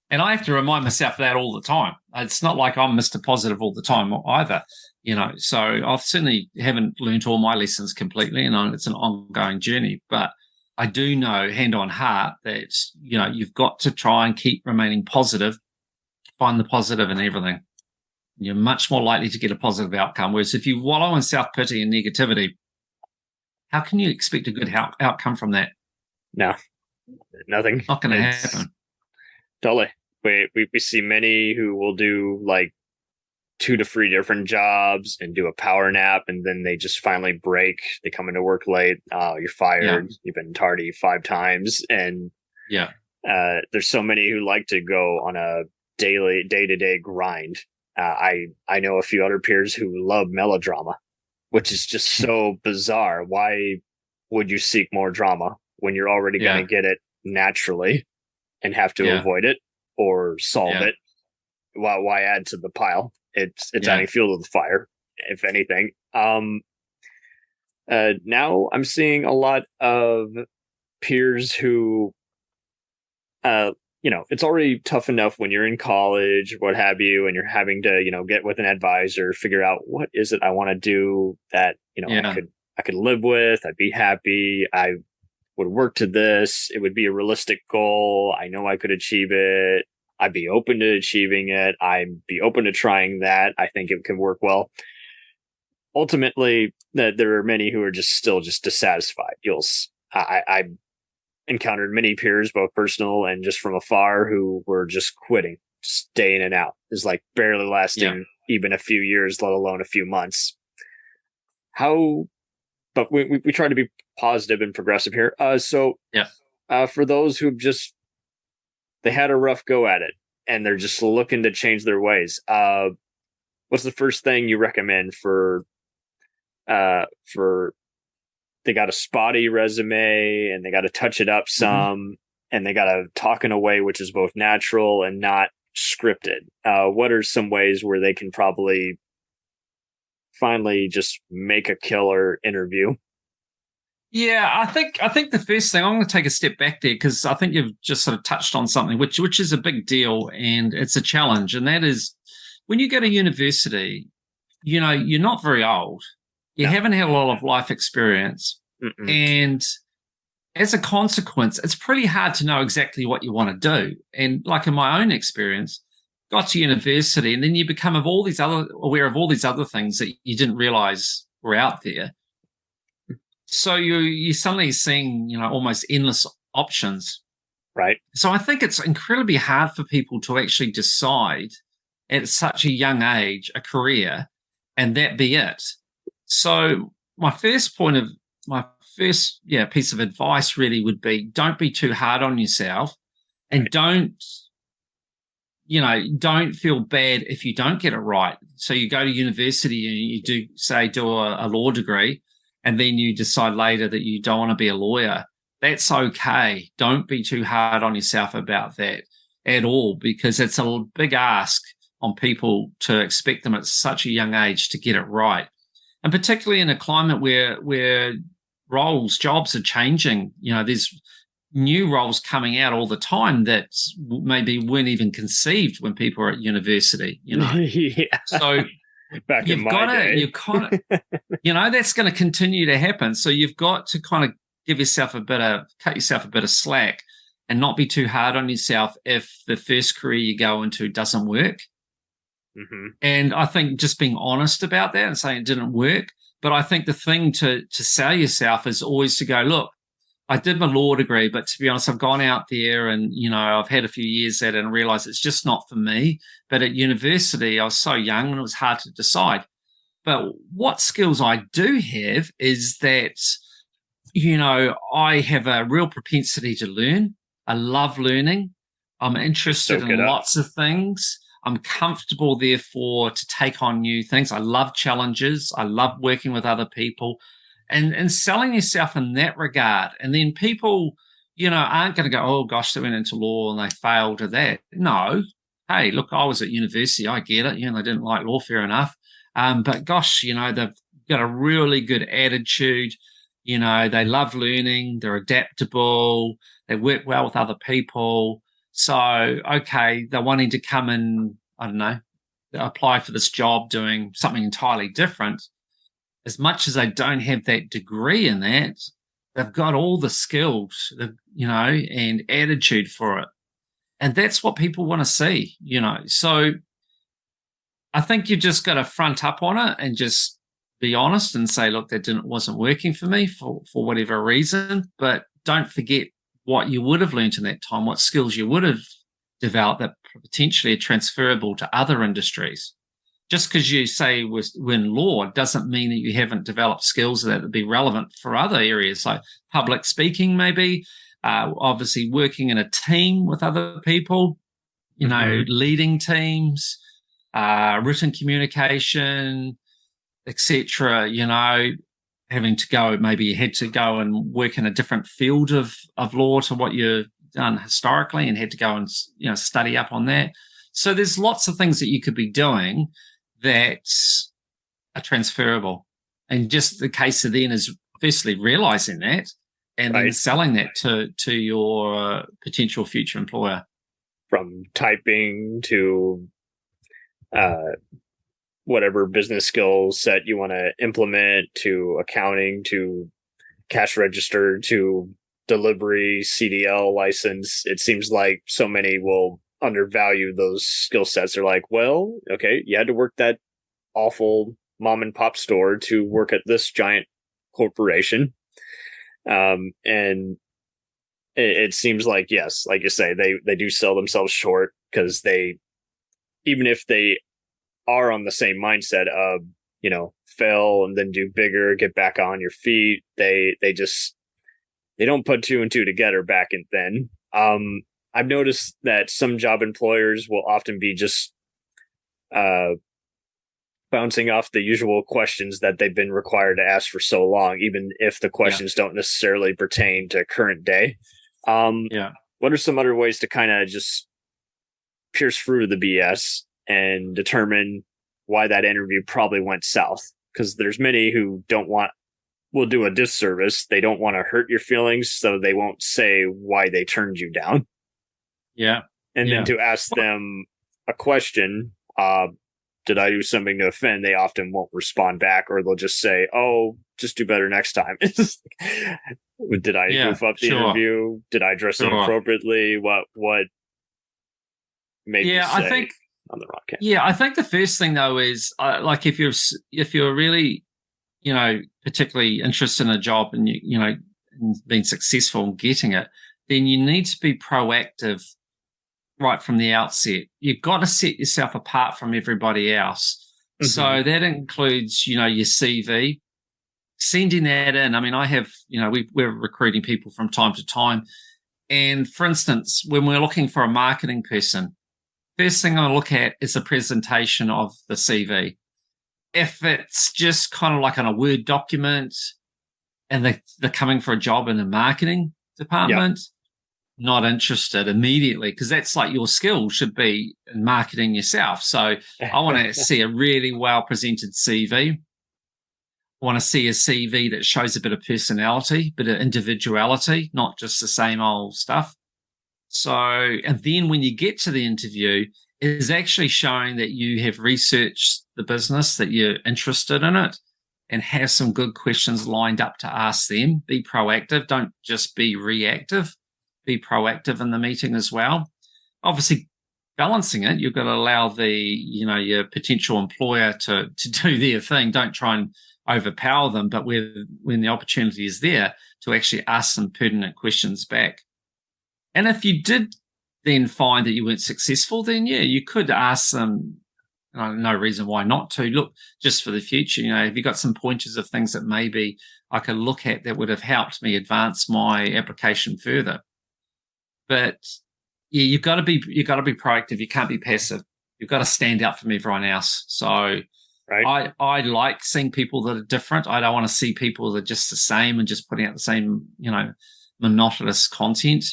Speaker 2: And I have to remind myself of that all the time. It's not like I'm Mr. Positive all the time either, you know. So I certainly haven't learned all my lessons completely, and it's an ongoing journey. But I do know, hand on heart, that, you know, you've got to try and keep remaining positive, find the positive in everything. You're much more likely to get a positive outcome. Whereas if you wallow in self-pity and negativity, how can you expect a good outcome from that?
Speaker 1: No, nothing.
Speaker 2: Not going to happen.
Speaker 1: Totally. We see many who will do like 2 to 3 different jobs and do a power nap, and then they just finally break. They come into work late. Oh, you're fired. Yeah. You've been tardy 5 times. And there's so many who like to go on a day-to-day grind. I know a few other peers who love melodrama, which is just so bizarre. Why would you seek more drama when you're already going to get it naturally and have to avoid it or solve it? Why add to the pile? It's adding fuel to the fire, if anything. Now I'm seeing a lot of peers who, you know, it's already tough enough when you're in college, what have you, and you're having to, you know, get with an advisor, figure out what is it I want to do that, you know, I could live with, I'd be happy, I would work to this, it would be a realistic goal, I know I could achieve it, I'd be open to achieving it, I'd be open to trying that, I think it can work well. Ultimately, there are many who are still dissatisfied. I encountered many peers, both personal and just from afar, who were just quitting, just day in and out. It's like barely lasting even a few years, let alone a few months. But we try to be positive and progressive here. For those who they had a rough go at it and they're just looking to change their ways, what's the first thing you recommend for they got a spotty resume and they got to touch it up some, and they got to talk in a way which is both natural and not scripted? What are some ways where they can probably finally just make a killer interview?
Speaker 2: Yeah, I think the first thing, I'm going to take a step back there, because I think you've just sort of touched on something which is a big deal and it's a challenge. And that is, when you go to university, you know, you're not very old. You haven't had a lot of life experience. Mm-mm. And as a consequence, it's pretty hard to know exactly what you want to do. And like in my own experience, got to university and then you become aware of all these other things that you didn't realize were out there. So you're suddenly seeing, you know, almost endless options.
Speaker 1: Right.
Speaker 2: So I think it's incredibly hard for people to actually decide at such a young age a career and that be it. So my first piece of advice really would be, don't be too hard on yourself, and don't feel bad if you don't get it right. So you go to university and you do a law degree, and then you decide later that you don't want to be a lawyer. That's okay. Don't be too hard on yourself about that at all, because it's a big ask on people to expect them at such a young age to get it right. And particularly in a climate where jobs are changing, you know, there's new roles coming out all the time that maybe weren't even conceived when people were at university, you know. So
Speaker 1: back in my day,
Speaker 2: you know, that's going to continue to happen. So you've got to kind of cut yourself a bit of slack and not be too hard on yourself if the first career you go into doesn't work. Mm-hmm. And I think just being honest about that and saying it didn't work. But I think the thing to sell yourself is always to go, look, I did my law degree, but to be honest, I've gone out there and, you know, I've had a few years at it and realized it's just not for me. But at university, I was so young and it was hard to decide. But what skills I do have is that, you know, I have a real propensity to learn. I love learning. I'm interested in lots of things. I'm comfortable, therefore, to take on new things. I love challenges. I love working with other people and selling yourself in that regard. And then people, aren't going to go, oh, gosh, they went into law and they failed at that. No. Hey, look, I was at university. I get it. They didn't like law, fair enough. But gosh, they've got a really good attitude. They love learning. They're adaptable. They work well with other people. So, okay, they're wanting to come and, I don't know, apply for this job doing something entirely different. As much as they don't have that degree in that, they've got all the skills, and attitude for it. And that's what people want to see, So I think you've just got to front up on it and just be honest and say, look, wasn't working for me for whatever reason. But don't forget what you would have learned in that time, what skills you would have developed that potentially are transferable to other industries. Just because you say we're in law doesn't mean that you haven't developed skills that would be relevant for other areas, like public speaking, maybe, obviously working in a team with other people, leading teams, written communication, etc. Having to go, maybe you had to go and work in a different field of law to what you've done historically and had to go and, study up on that. So there's lots of things that you could be doing that are transferable. And just the case of then is firstly realizing that and then selling that to your potential future employer.
Speaker 1: From typing to whatever business skill set you want to implement, to accounting, to cash register, to delivery, CDL license. It seems like so many will undervalue those skill sets. They're like, well, okay, you had to work that awful mom and pop store to work at this giant corporation. And it seems like, yes, like you say, they do sell themselves short because even if they are on the same mindset of, fail and then do bigger, get back on your feet, they don't put two and two together back and then. I've noticed that some job employers will often be just bouncing off the usual questions that they've been required to ask for so long, even if the questions don't necessarily pertain to current day. What are some other ways to kind of just pierce through the BS and determine why that interview probably went south? Because there's many who will do a disservice. They don't want to hurt your feelings, so they won't say why they turned you down.
Speaker 2: Yeah.
Speaker 1: And then to ask them a question, did I do something to offend? They often won't respond back, or they'll just say, oh, just do better next time. Did I goof up the interview? Did I dress inappropriately? What made you say
Speaker 2: I think
Speaker 1: on the rocket?
Speaker 2: Yeah, I think the first thing though is like if you're really, particularly interested in a job and and being successful in getting it, then you need to be proactive right from the outset. You've got to set yourself apart from everybody else. Mm-hmm. So that includes, your CV, sending that in. I mean, I have, we're recruiting people from time to time. And for instance, when we're looking for a marketing person, first thing I look at is the presentation of the CV. If it's just kind of like on a Word document and they're coming for a job in the marketing department, not interested immediately, because that's like your skill should be in marketing yourself. So I want to see a really well-presented CV. I want to see a CV that shows a bit of personality, a bit of individuality, not just the same old stuff. So, and then when you get to the interview, it is actually showing that you have researched the business, that you're interested in it, and have some good questions lined up to ask them. Be proactive. Don't just be reactive. Be proactive in the meeting as well. Obviously, balancing it, you've got to allow your potential employer to do their thing. Don't try and overpower them, but when the opportunity is there, to actually ask some pertinent questions back. And if you did then find that you weren't successful, then you could ask them. No reason why not to. Look, just for the future, have you got some pointers of things that maybe I could look at that would have helped me advance my application further? But you've got to be proactive. You can't be passive. You've got to stand out from everyone else. So I like seeing people that are different. I don't want to see people that are just the same and just putting out the same, monotonous content.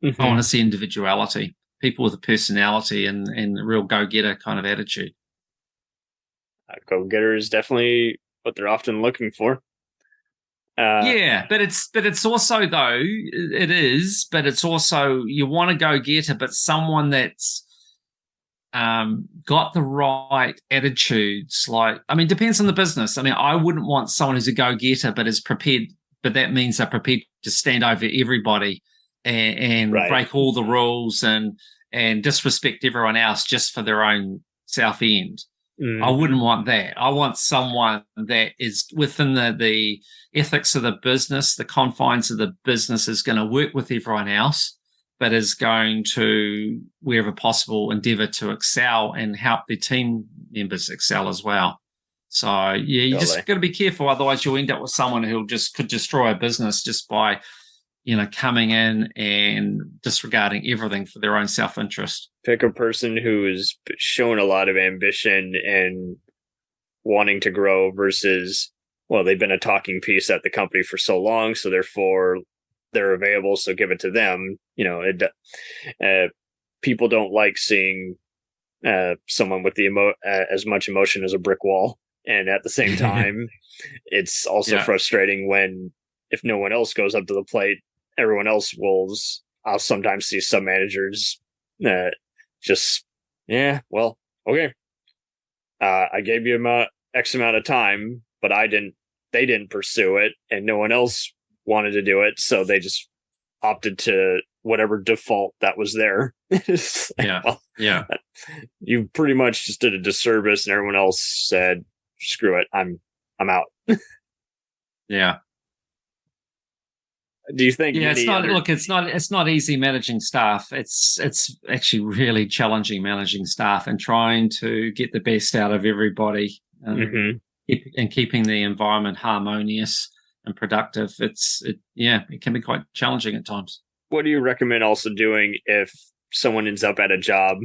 Speaker 2: I want to see individuality, people with a personality and a real go-getter kind of attitude.
Speaker 1: Go-getter is definitely what they're often looking for.
Speaker 2: But it's also, though, but it's also, you want a go-getter, but someone that's got the right attitudes. Depends on the business. I wouldn't want someone who's a go-getter but is prepared, but that means they're prepared to stand over everybody and break all the rules and disrespect everyone else just for their own self-end. I wouldn't want that. I want someone that is within the ethics of the business, the confines of the business, is going to work with everyone else, but is going to, wherever possible, endeavor to excel and help their team members excel as well. So, you just got to be careful. Otherwise, you'll end up with someone who could destroy a business just by, coming in and disregarding everything for their own self-interest.
Speaker 1: Pick a person who is shown a lot of ambition and wanting to grow versus, well, they've been a talking piece at the company for so long, so therefore they're available, so give it to them. People don't like seeing someone with as much emotion as a brick wall. And at the same time, it's also frustrating when, if no one else goes up to the plate, everyone else will. I'll sometimes see some managers okay. I gave you X amount of time, but they didn't pursue it, and no one else wanted to do it, so they just opted to whatever default that was there. You pretty much just did a disservice, and everyone else said, screw it, I'm out. Do you think?
Speaker 2: Yeah, it's not easy managing staff. It's actually really challenging managing staff and trying to get the best out of everybody and keeping the environment harmonious and productive. It can be quite challenging at times.
Speaker 1: What do you recommend also doing if someone ends up at a job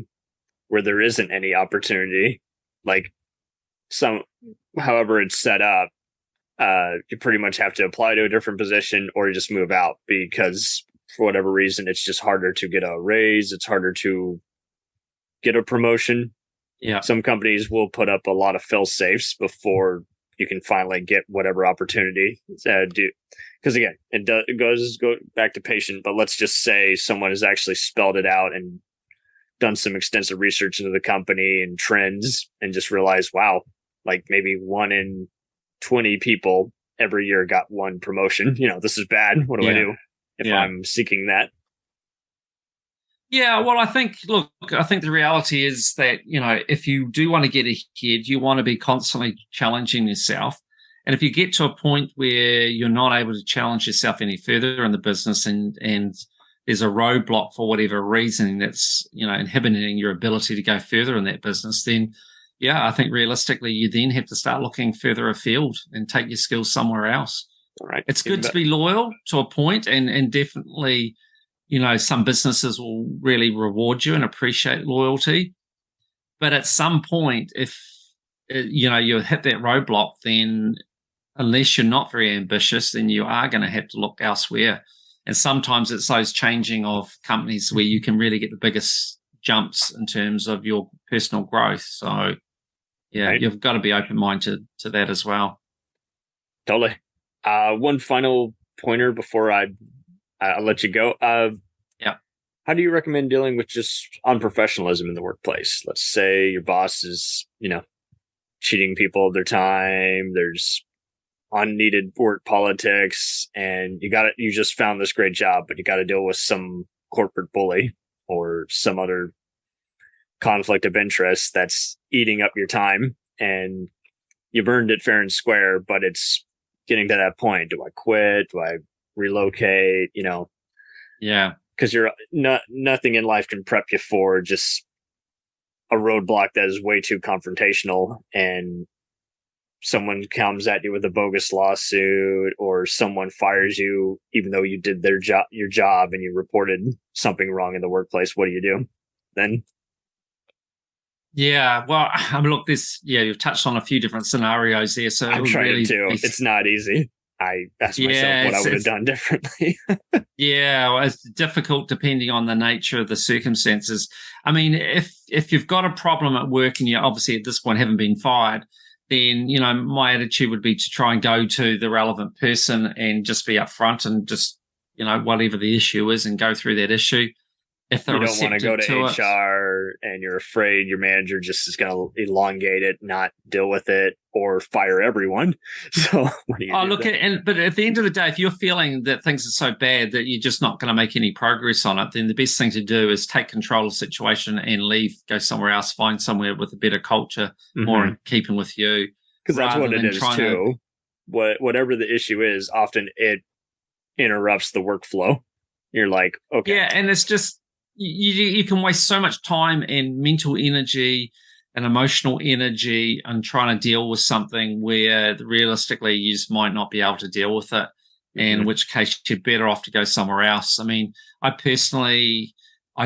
Speaker 1: where there isn't any opportunity, however it's set up? You pretty much have to apply to a different position or you just move out because for whatever reason, it's just harder to get a raise. It's harder to get a promotion.
Speaker 2: Yeah.
Speaker 1: Some companies will put up a lot of fail safes before you can finally get whatever opportunity do. Because again, it goes back to patient, but let's just say someone has actually spelled it out and done some extensive research into the company and trends and just realized, wow, maybe 1 in 20 people every year got one promotion. This is bad. What do I do if I'm seeking that?
Speaker 2: Yeah, well, I think the reality is that, if you do want to get ahead, you want to be constantly challenging yourself. And if you get to a point where you're not able to challenge yourself any further in the business and there's a roadblock for whatever reason that's, inhibiting your ability to go further in that business, then I think realistically you then have to start looking further afield and take your skills somewhere else.
Speaker 1: All right.
Speaker 2: It's good to be loyal to a point and definitely, some businesses will really reward you and appreciate loyalty. But at some point, if, you hit that roadblock, then unless you're not very ambitious, then you are going to have to look elsewhere. And sometimes it's those changing of companies where you can really get the biggest jumps in terms of your personal growth. So, You've got to be open-minded to that as well.
Speaker 1: Totally. One final pointer before I'll let you go. How do you recommend dealing with just unprofessionalism in the workplace? Let's say your boss is, cheating people of their time. There's unneeded work politics, and you just found this great job, but you got to deal with some corporate bully or some other conflict of interest that's eating up your time, and you've earned it fair and square, but it's getting to that point. Do I quit? Do I relocate? Because you're nothing in life can prep you for just a roadblock that is way too confrontational, and someone comes at you with a bogus lawsuit, or someone fires you even though you did your job and you reported something wrong in the workplace. What do you do then?
Speaker 2: Yeah, well, I mean, look, you've touched on a few different scenarios there, so
Speaker 1: I'm trying
Speaker 2: really
Speaker 1: to. It's not easy. I asked myself
Speaker 2: yeah,
Speaker 1: what I would have done differently.
Speaker 2: yeah, well, it's difficult depending on the nature of the circumstances. I mean, if you've got a problem at work and you obviously at this point haven't been fired, then my attitude would be to try and go to the relevant person and just be upfront and just whatever the issue is and go through that issue. If they're
Speaker 1: You don't want to go to
Speaker 2: receptive to it.
Speaker 1: HR and you're afraid your manager just is going to elongate it, not deal with it, or fire everyone. So what do you do?
Speaker 2: Look, but at the end of the day, if you're feeling that things are so bad that you're just not going to make any progress on it, then the best thing to do is take control of the situation and leave, go somewhere else, find somewhere with a better culture, more in keeping with you.
Speaker 1: Because that's what it is too. Whatever the issue is, often it interrupts the workflow. You're like, okay.
Speaker 2: Yeah, and it's just, you can waste so much time and mental energy and emotional energy on trying to deal with something where realistically you just might not be able to deal with it, and in which case you're better off to go somewhere else. I mean, I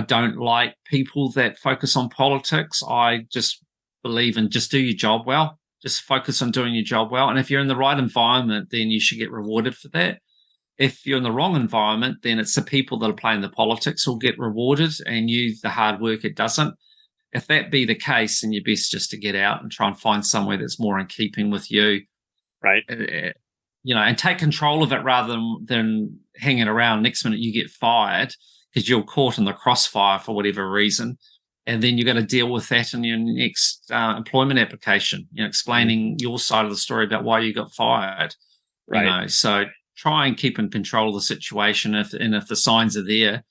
Speaker 2: don't like people that focus on politics. I just believe in just do your job well, just focus on doing your job well. And if you're in the right environment, then you should get rewarded for that. If you're in the wrong environment, then it's the people that are playing the politics will get rewarded and you, the hard work, it doesn't. If that be the case, then you're best just to get out and try and find somewhere that's more in keeping with you.
Speaker 1: Right.
Speaker 2: And take control of it rather than hanging around. Next minute you get fired because you're caught in the crossfire for whatever reason. And then you've got to deal with that in your next employment application, explaining your side of the story about why you got fired.
Speaker 1: Right.
Speaker 2: So try and keep in control of the situation. If the signs are there,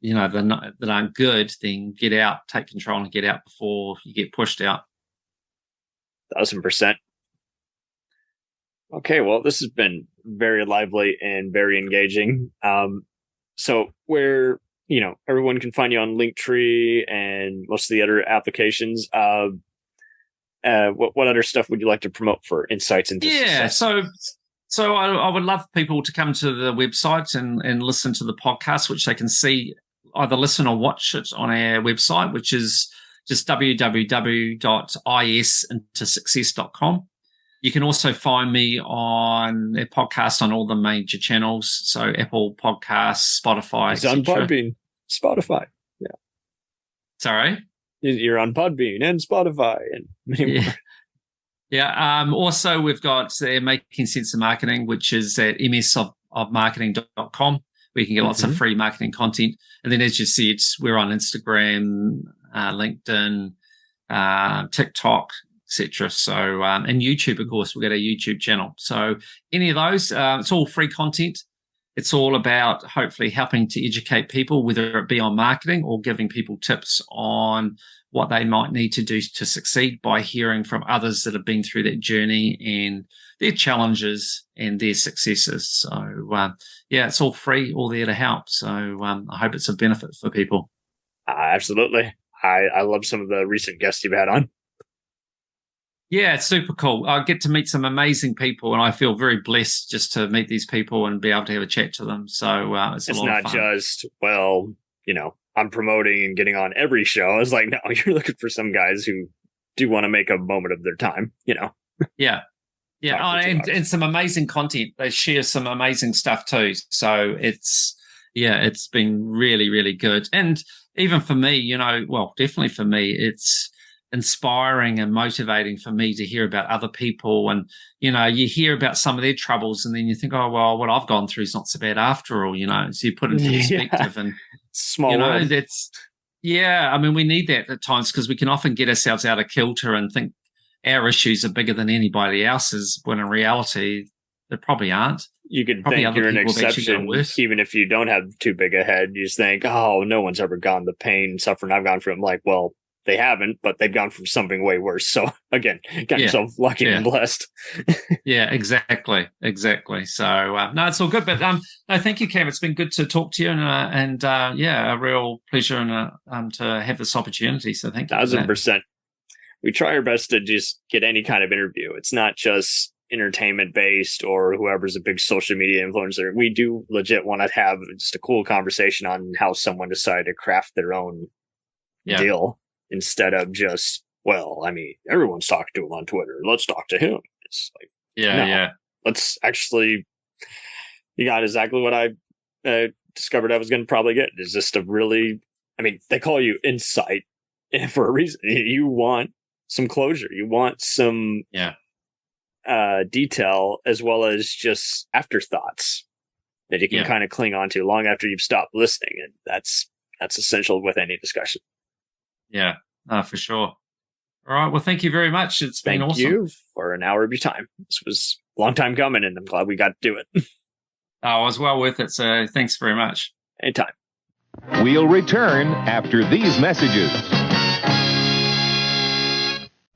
Speaker 2: that aren't good, then get out, take control and get out before you get pushed out.
Speaker 1: 1,000%. Okay, well, this has been very lively and very engaging. So where, everyone can find you on Linktree and most of the other applications. What other stuff would you like to promote for insights into success?
Speaker 2: So I would love people to come to the website and listen to the podcast, which they can see, either listen or watch it on our website, which is just www.isintosuccess.com. You can also find me on a podcast on all the major channels, so Apple Podcasts, Spotify,
Speaker 1: It's on Podbean, Spotify. Yeah.
Speaker 2: Sorry?
Speaker 1: You're on Podbean and Spotify and many more.
Speaker 2: Yeah. Also, we've got Making Sense of Marketing, which is at msofmarketing.com, where you can get lots of free marketing content. And then, as you said, we're on Instagram, LinkedIn, TikTok, etc. So, and YouTube, of course, we've got a YouTube channel. So any of those, it's all free content. It's all about hopefully helping to educate people, whether it be on marketing or giving people tips on what they might need to do to succeed by hearing from others that have been through that journey and their challenges and their successes. So, it's all free, all there to help. So I hope it's a benefit for people.
Speaker 1: Absolutely. I love some of the recent guests you've had on.
Speaker 2: Yeah, it's super cool. I get to meet some amazing people, and I feel very blessed just to meet these people and be able to have a chat to them. So it's a lot of fun.
Speaker 1: It's not just, I'm promoting and getting on every show. It's like, no, you're looking for some guys who do want to make a moment of their time,
Speaker 2: Yeah. Yeah. And some amazing content. They share some amazing stuff too. So it's been really, really good. And even for me, definitely for me, it's inspiring and motivating for me to hear about other people. And, you hear about some of their troubles and then you think, oh, well, what I've gone through is not so bad after all, so you put it into perspective and,
Speaker 1: small world.
Speaker 2: we need that at times because we can often get ourselves out of kilter and think our issues are bigger than anybody else's, when in reality, they probably aren't.
Speaker 1: You could think you're an exception, even if you don't have too big a head. You just think, oh, no one's ever gone the pain and suffering I've gone through. I'm like, well, they haven't, but they've gone from something way worse. So again, got yourself lucky and blessed.
Speaker 2: Yeah, exactly. So no, it's all good. But no, thank you, Cam. It's been good to talk to you, and a real pleasure and to have this opportunity. So thank you.
Speaker 1: 1,000%. We try our best to just get any kind of interview. It's not just entertainment based or whoever's a big social media influencer. We do legit want to have just a cool conversation on how someone decided to craft their own deal. instead of just, well, I mean, everyone's talking to him on Twitter. Let's talk to him. It's like, no, let's actually, you got exactly what I discovered I was going to probably get. Is just a really, I mean, they call you Insight for a reason. You want some closure. You want some detail, as well as just afterthoughts that you can kind of cling on to long after you've stopped listening. And that's essential with any discussion.
Speaker 2: Yeah, for sure. All right. Well, thank you very much. It's been awesome.
Speaker 1: Thank you for an hour of your time. This was a long time coming, and I'm glad we got to do it.
Speaker 2: Oh, it was well worth it. So thanks very much.
Speaker 1: Anytime.
Speaker 3: We'll return after these messages.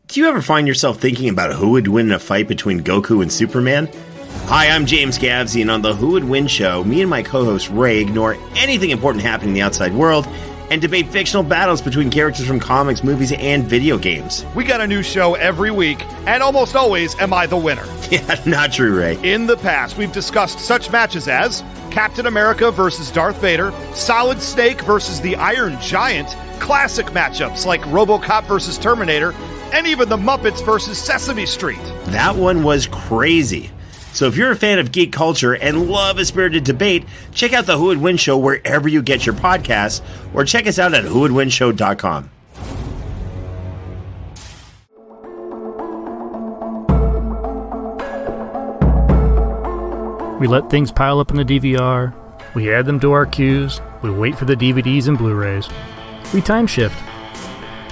Speaker 4: Do you ever find yourself thinking about who would win in a fight between Goku and Superman? Hi, I'm James Gavsey, and on the Who Would Win show, me and my co-host Ray ignore anything important happening in the outside world and debate fictional battles between characters from comics, movies, and video games.
Speaker 5: We got a new show every week, and almost always am I the winner.
Speaker 4: Yeah, not true, Ray.
Speaker 5: In the past, we've discussed such matches as Captain America versus Darth Vader, Solid Snake versus the Iron Giant, classic matchups like RoboCop versus Terminator, and even the Muppets versus Sesame Street.
Speaker 4: That one was crazy. So if you're a fan of geek culture and love a spirited debate, check out the Who Would Win show wherever you get your podcasts, or check us out at whowouldwinshow.com.
Speaker 6: We let things pile up in the DVR, we add them to our queues, we wait for the DVDs and Blu-rays. We time shift.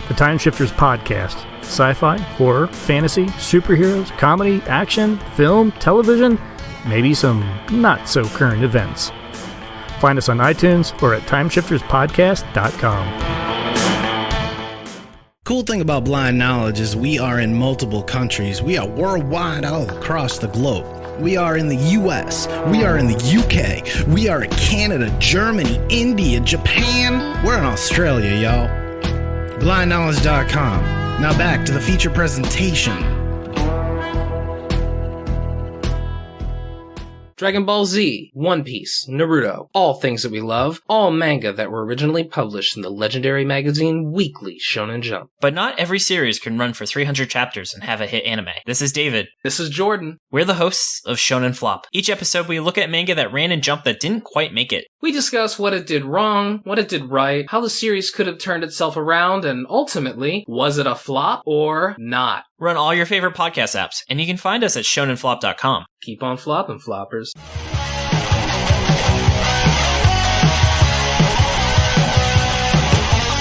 Speaker 6: The Time Shifters Podcast. Sci-fi, horror, fantasy, superheroes, comedy, action, film, television, maybe some not-so-current events. Find us on iTunes or at timeshifterspodcast.com.
Speaker 7: Cool thing about Blind Knowledge is we are in multiple countries. We are worldwide all across the globe. We are in the US, we are in the UK, we are in Canada, Germany, India, Japan. We're in Australia, y'all. BlindKnowledge.com. Now back to the feature presentation.
Speaker 8: Dragon Ball Z, One Piece, Naruto, all things that we love, all manga that were originally published in the legendary magazine Weekly Shonen Jump.
Speaker 9: But not every series can run for 300 chapters and have a hit anime. This is David.
Speaker 8: This is Jordan.
Speaker 9: We're the hosts of Shonen Flop. Each episode we look at manga that ran in Jump that didn't quite make it.
Speaker 8: We discuss what it did wrong, what it did right, how the series could have turned itself around, and ultimately, was it a flop or not?
Speaker 9: We're on all your favorite podcast apps, and you can find us at shonenflop.com.
Speaker 8: Keep on flopping, floppers.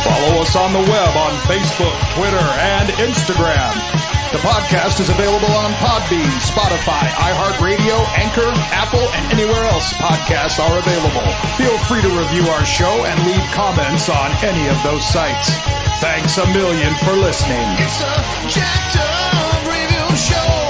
Speaker 10: Follow us on the web on Facebook, Twitter, and Instagram. The podcast is available on Podbean, Spotify, iHeartRadio, Anchor, Apple, and anywhere else podcasts are available. Feel free to review our show and leave comments on any of those sites. Thanks a million for listening.
Speaker 11: It's a jacked up review show.